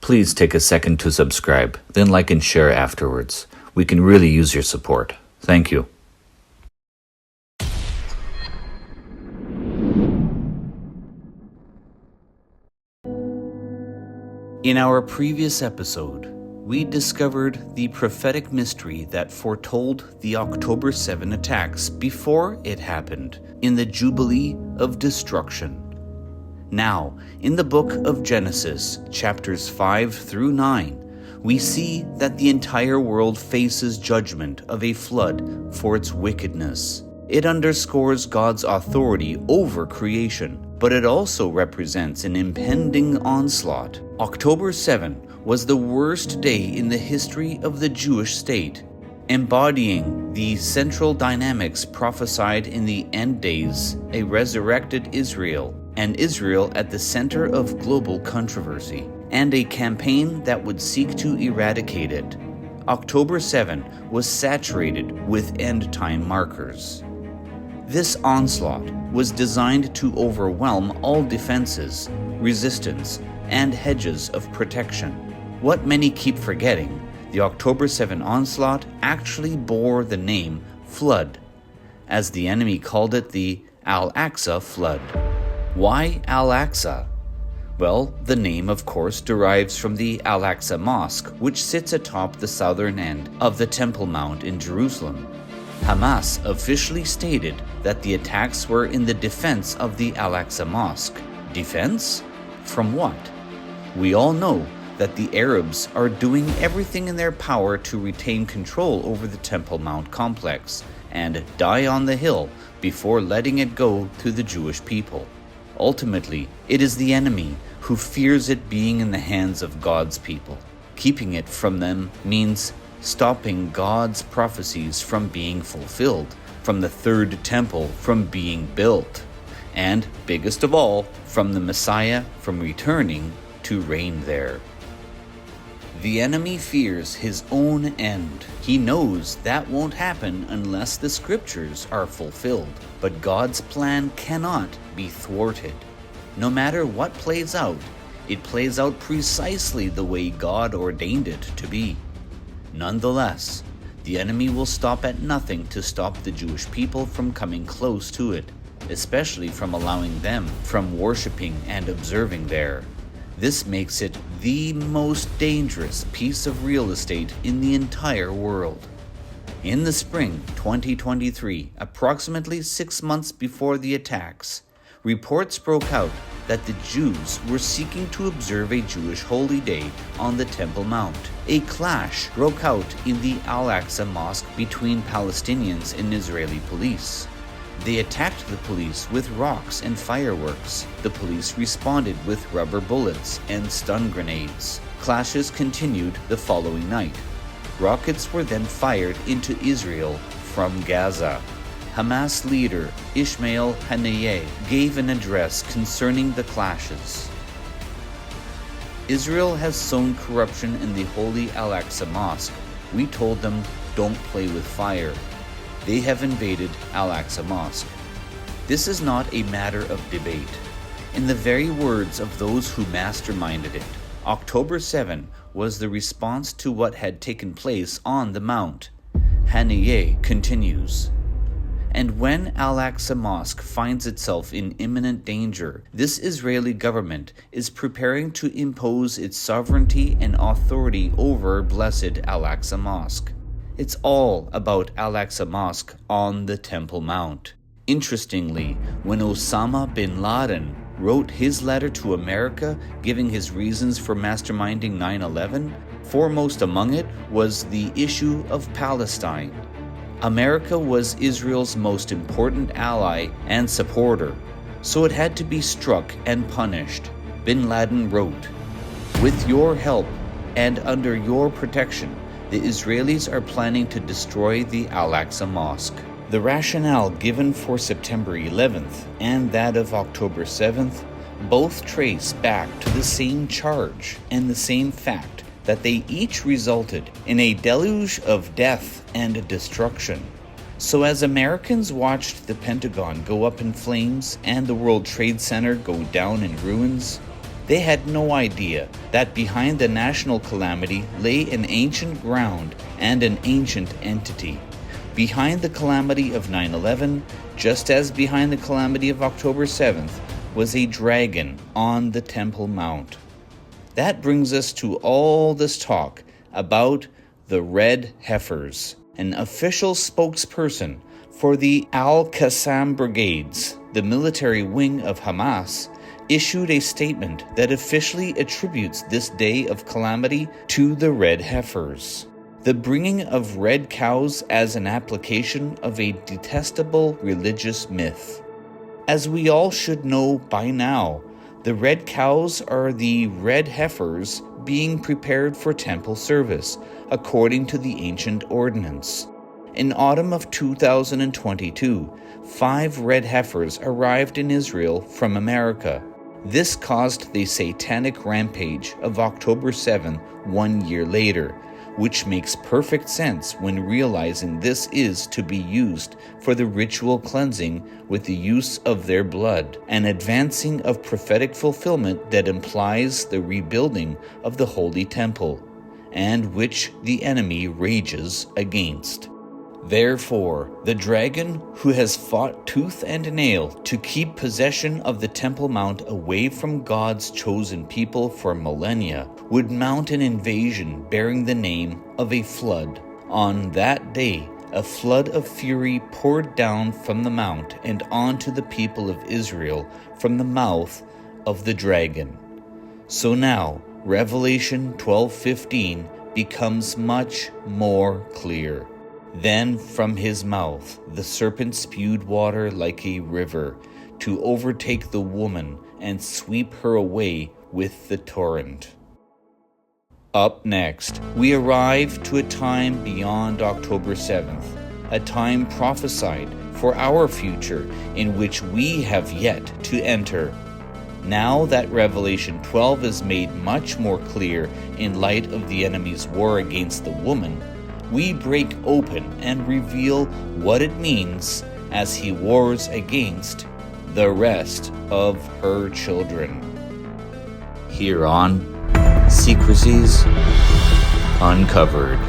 Please take a second to subscribe, then like and share afterwards. We can really use your support. Thank you. In our previous episode, we discovered the prophetic mystery that foretold the October 7 attacks before it happened in the Jubilee of Destruction. Now, in the book of Genesis, chapters 5 through 9, we see that the entire world faces judgment of a flood for its wickedness. It underscores God's authority over creation, but it also represents an impending onslaught. October 7 was the worst day in the history of the Jewish state, embodying the central dynamics prophesied in the end days, a resurrected Israel, and Israel at the center of global controversy, and a campaign that would seek to eradicate it. October 7 was saturated with end-time markers. This onslaught was designed to overwhelm all defenses, resistance, and hedges of protection. What many keep forgetting, the October 7 onslaught actually bore the name Flood, as the enemy called it the Al-Aqsa Flood. Why Al-Aqsa? Well, the name of course derives from the Al-Aqsa Mosque, which sits atop the southern end of the Temple Mount in Jerusalem. Hamas officially stated that the attacks were in the defense of the Al-Aqsa Mosque. Defense? From what? We all know that the Arabs are doing everything in their power to retain control over the Temple Mount complex and die on the hill before letting it go to the Jewish people. Ultimately, it is the enemy who fears it being in the hands of God's people. Keeping it from them means stopping God's prophecies from being fulfilled, from the third temple from being built, and, biggest of all, from the Messiah from returning to reign there. The enemy fears his own end. He knows that won't happen unless the scriptures are fulfilled. But God's plan cannot be thwarted. No matter what plays out, it plays out precisely the way God ordained it to be. Nonetheless, the enemy will stop at nothing to stop the Jewish people from coming close to it, especially from allowing them from worshiping and observing there. This makes it the most dangerous piece of real estate in the entire world. In the spring 2023, approximately 6 months before the attacks, reports broke out that the Jews were seeking to observe a Jewish holy day on the Temple Mount. A clash broke out in the Al-Aqsa Mosque between Palestinians and Israeli police. They attacked the police with rocks and fireworks. The police responded with rubber bullets and stun grenades. Clashes continued the following night. Rockets were then fired into Israel from Gaza. Hamas leader Ismail Haniyeh gave an address concerning the clashes. Israel has sown corruption in the holy Al-Aqsa Mosque. We told them, don't play with fire. They have invaded Al-Aqsa Mosque. This is not a matter of debate. In the very words of those who masterminded it, October 7 was the response to what had taken place on the Mount. Haniyeh continues, and when Al-Aqsa Mosque finds itself in imminent danger, this Israeli government is preparing to impose its sovereignty and authority over blessed Al-Aqsa Mosque. It's all about Al-Aqsa Mosque on the Temple Mount. Interestingly, when Osama bin Laden wrote his letter to America giving his reasons for masterminding 9/11, foremost among it was the issue of Palestine. America was Israel's most important ally and supporter, so it had to be struck and punished. Bin Laden wrote, "With your help and under your protection, the Israelis are planning to destroy the Al-Aqsa Mosque." The rationale given for September 11th and that of October 7th both trace back to the same charge and the same fact that they each resulted in a deluge of death and destruction. So as Americans watched the Pentagon go up in flames and the World Trade Center go down in ruins, They had no idea that behind the national calamity lay an ancient ground and an ancient entity. Behind the calamity of 9/11, just as behind the calamity of October 7th, was a dragon on the Temple Mount. That brings us to all this talk about the Red Heifers. An official spokesperson for the Al-Aqsa Brigades, the military wing of Hamas, issued a statement that officially attributes this day of calamity to the Red Heifers. The bringing of red cows as an application of a detestable religious myth. As we all should know by now, the red cows are the red heifers being prepared for temple service, according to the ancient ordinance. In autumn of 2022, 5 red heifers arrived in Israel from America. This caused the satanic rampage of October 7, 1 year later, which makes perfect sense when realizing this is to be used for the ritual cleansing with the use of their blood, an advancing of prophetic fulfillment that implies the rebuilding of the Holy Temple, and which the enemy rages against. Therefore, the dragon who has fought tooth and nail to keep possession of the Temple Mount away from God's chosen people for millennia would mount an invasion bearing the name of a flood. On that day, a flood of fury poured down from the mount and onto the people of Israel from the mouth of the dragon. So now, Revelation 12:15 becomes much more clear. Then from his mouth the serpent spewed water like a river to overtake the woman and sweep her away with the torrent. Up next, we arrive to a time beyond October 7th, a time prophesied for our future in which we have yet to enter. Now that Revelation 12 is made much more clear in light of the enemy's war against the woman, we break open and reveal what it means as he wars against the rest of her children. Here on Secrecies Uncovered.